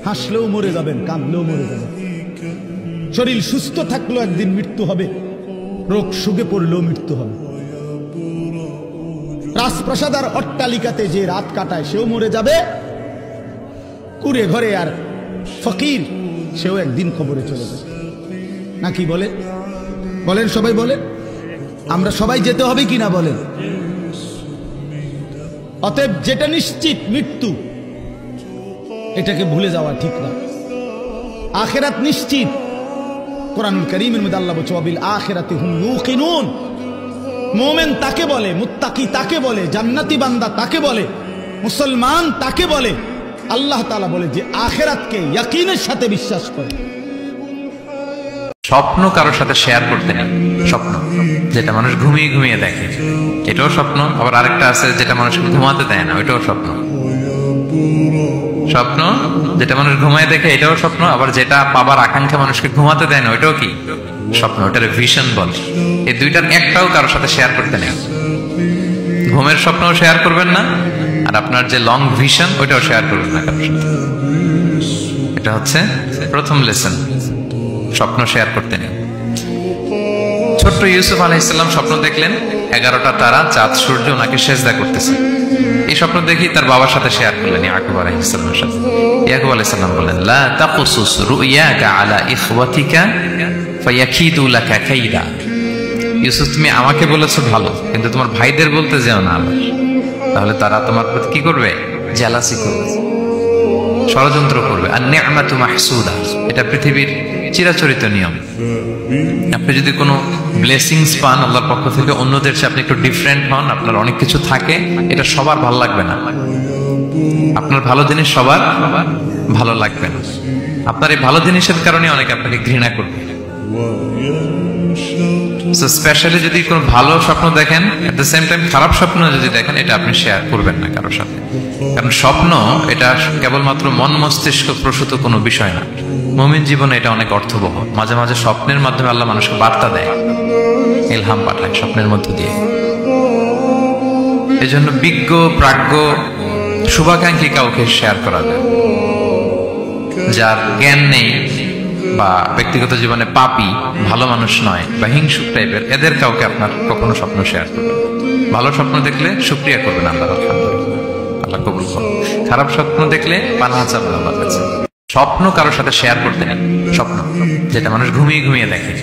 হাসলেও মরে যাবেন, কাঁদলেও মরে যাবেন। শরীর সুস্থ থাকলেও একদিন মৃত্যু হবে, রোগ সুখে পড়লেও মৃত্যু হবে। রাজপ্রাসাদ আর অট্টালিকাতে যে রাত কাটায় সেও মরে যাবে, কুড়ে ঘরে আর ফকির সেও একদিন কবরে চলে যাবে। নাকি বলে? বলেন, সবাই বলেন। আমরা সবাই যেতে হবে কিনা বলেন? অতএব যেটা নিশ্চিত মৃত্যু, এটাকে ভুলে যাওয়া ঠিক না। আখিরাত নিশ্চিত। কোরআনুল কারীমের মধ্যে আল্লাহ বলছে ওয়াবিল আখিরাতি হুম ইউকিনুন। মুমিন তাকে বলে, মুত্তাকি তাকে বলে, জান্নাতি বান্দা তাকে বলে, মুসলমান তাকে বলে। আল্লাহ তাআলা বলে যে আখিরাতকে ইয়াকিনের সাথে বিশ্বাস করে। স্বপ্ন কারোর সাথে শেয়ার করতে নেই। স্বপ্ন যেটা মানুষ ঘুমিয়ে ঘুমিয়ে দেখে, এটাও স্বপ্ন। আবার আরেকটা আছে যেটা মানুষকে ঘুমাতে দেয় না, ওইটাও স্বপ্ন। স্বপ্ন যেটা মানুষ ঘুমায় দেখে, এটাও স্বপ্ন। আবার যেটা পাবার আকাঙ্ক্ষা মানুষকে ঘুমাতে দেয় না, ওইটাও কি? স্বপ্ন। ওটার ভিশন বলে। এই দুইটার একটাও কারোর সাথে শেয়ার করতে নেই। ঘুমের স্বপ্নও শেয়ার করবেন না, আর আপনার যে লং ভিশন ওইটাও শেয়ার করবেন না কারোর সাথে। এটা হচ্ছে প্রথম লেসন, স্বপ্ন শেয়ার করতে নেই। ছোট্ট ইউসুফ আলাইহিস সালাম স্বপ্ন দেখলেন 11টা তারা, চাঁদ, সূর্য ওনাকে সেজদা করতেছে। এই স্বপ্ন দেখি তার বাবার সাথে শেয়ার করলেন ইয়াকুব আলাইহিস সালামের সাথে। ইয়াকুব আলাইহিস সালাম বললেন লা তাকুসুস রুইয়াকা আলা ইখওয়াতিকা ফায়াকিদু লাকা কাইদা। ইউসুফ, তুমি আমাকে বলেছো ভালো, কিন্তু তোমার ভাইদের বলতে যেও না আবার, তাহলে তারা তোমার প্রতি কি করবে? জেলাসি করবে, ষড়যন্ত্র করবে। আর নি'মাতু মাহসুদা, এটা পৃথিবীর চিরাচরিত নিয়ম। আপনি যদি কোনো ব্লেসিংস পান আল্লাহর পক্ষ থেকে, অন্যদের চেয়ে আপনি একটু ডিফারেন্ট হন, আপনার অনেক কিছু থাকে, এটা সবার ভালো লাগবে না। আপনার ভালো জিনিস সবার ভালো লাগবে না। আপনার এই ভালো জিনিসের কারণে অনেকে আপনাকে ঘৃণা করবে। স্পেশালি যদি কোনো ভালো স্বপ্ন দেখেন, এট দ্য সেম টাইম খারাপ স্বপ্ন যদি দেখেন, এটা আপনি শেয়ার করবেন না কারোর সাথে। কারণ স্বপ্ন এটা কেবলমাত্র মন মস্তিষ্ক প্রসূত কোনো বিষয় না। মুমিন জীবনে এটা অনেক অর্থবহ। মাঝে মাঝে স্বপ্নের মাধ্যমে আল্লাহ মানুষকে বার্তা দেয়, ইলহাম পাঠায় স্বপ্নের মধ্য দিয়ে। এজন্য বিজ্ঞ, প্রাজ্ঞ, শুভাকাঙ্ক্ষী কাউকে শেয়ার করা যায়। যার জ্ঞান নেই বা ব্যক্তিগত জীবনে পাপী, ভালো মানুষ নয় বা হিংসুক টাইপের, এদের কাউকে আপনার কখনো স্বপ্ন শেয়ার করবেন। ভালো স্বপ্ন দেখলে শুকরিয়া করবেন আল্লাহর, আলহামদুলিল্লাহ, আল্লাহ কবুল করুন। খারাপ স্বপ্ন দেখলে পানাহ চাবেন আল্লাহর কাছে। স্বপ্ন কারোর সাথে শেয়ার করতে নেই। স্বপ্ন যেটা মানুষ ঘুমিয়ে ঘুমিয়ে দেখে,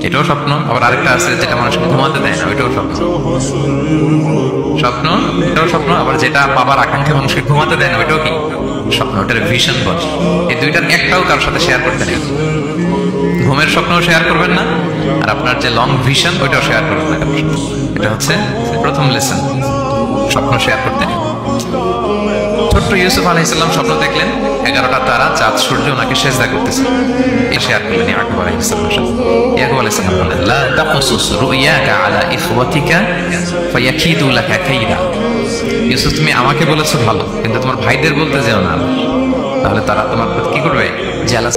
এটাও স্বপ্ন। আবার আরেকটা আছে যেটা মানুষকে ঘুমাতে দেয় না, ওইটাও স্বপ্ন। স্বপ্ন এটাও স্বপ্ন। আবার যেটা পাবার আকাঙ্ক্ষা মানুষকে ঘুমাতে দেয় না, ওইটাও কি? স্বপ্ন। ওটার ভিশন বলে। এই দুইটার একটাও কারোর সাথে শেয়ার করতে নেই। ঘুমের স্বপ্নও শেয়ার করবেন না, আর আপনার যে লং ভিশন ওইটাও শেয়ার করবেন না কারোর সাথে। এটা হচ্ছে প্রথম লেসন, স্বপ্ন শেয়ার করতে নেই। ছোট্ট ইউসুফ আলাইহিস সালাম স্বপ্ন দেখলেন 11টা তারা, চাঁদ, সূর্য ওনাকে সেজদা করতেছে। এই শেয়ার করলেন ইয়াকুব আলাইহিস সালামের সাথে। ইয়াকুব আলাইহিস সালাম বললেন লা তাকুসুস রুইয়াকা আলা ইখওয়াতিকা ফায়াকিদু লাকা কাইদা। ইউসুফ, তুমি আমাকে বলেছো ভালো, কিন্তু তোমার ভাইদের বলতে যেও না, তাহলে তারা তোমার প্রতি কি করবে? জেলাস,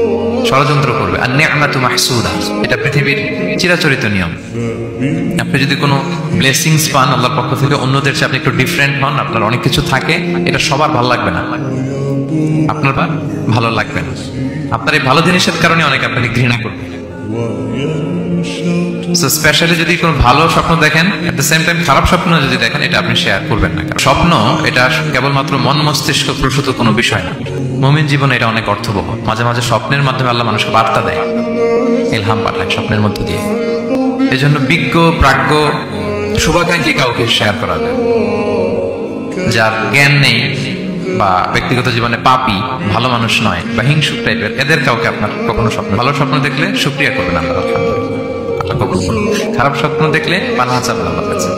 ষড়যন্ত্র করবে। আর নি'মাতু মাহসুদা, এটা পৃথিবীর চিরাচরিত নিয়ম। আপনি যদি কোনো ব্লেসিংস পান আল্লাহর পক্ষ থেকে, অন্যদের চেয়ে আপনি একটু ডিফারেন্ট হন, আপনার অনেক কিছু থাকে, এটা সবার ভালো লাগবে না। আপনার ভালো লাগবে না। আপনার এই ভালো জিনিসের কারণে অনেকে আপনাকে ঘৃণা করবে। স্পেশালি যদি কোনো ভালো স্বপ্ন দেখেন, এট দ্য সেম টাইম খারাপ স্বপ্ন যদি দেখেন, এটা আপনি শেয়ার করবেন না। স্বপ্ন এটা কেবলমাত্র মন মস্তিষ্ক প্রসূত কোনো বিষয় না। মুমিন জীবনে এটা অনেক অর্থবহ। মাঝে মাঝে স্বপ্নের মাধ্যমে আল্লাহ মানুষকে বার্তা দেয়, ইলহাম পাঠায় স্বপ্নের মধ্য দিয়ে। এজন্য বিজ্ঞ, প্রাজ্ঞ, শুভাকাঙ্ক্ষী কাউকে শেয়ার করা যায়। যার জ্ঞান নেই বা ব্যক্তিগত জীবনে পাপী, ভালো মানুষ নয় বা হিংসুক টাইপের, এদের কাউকে আপনার কখনো স্বপ্ন, ভালো স্বপ্ন দেখলে শুকরিয়া করবেন আল্লাহর, আলহামদুলিল্লাহ, আল্লাহ কবুল করুন। খারাপ স্বপ্ন দেখলে পানাহ চাবেন আল্লাহর কাছে।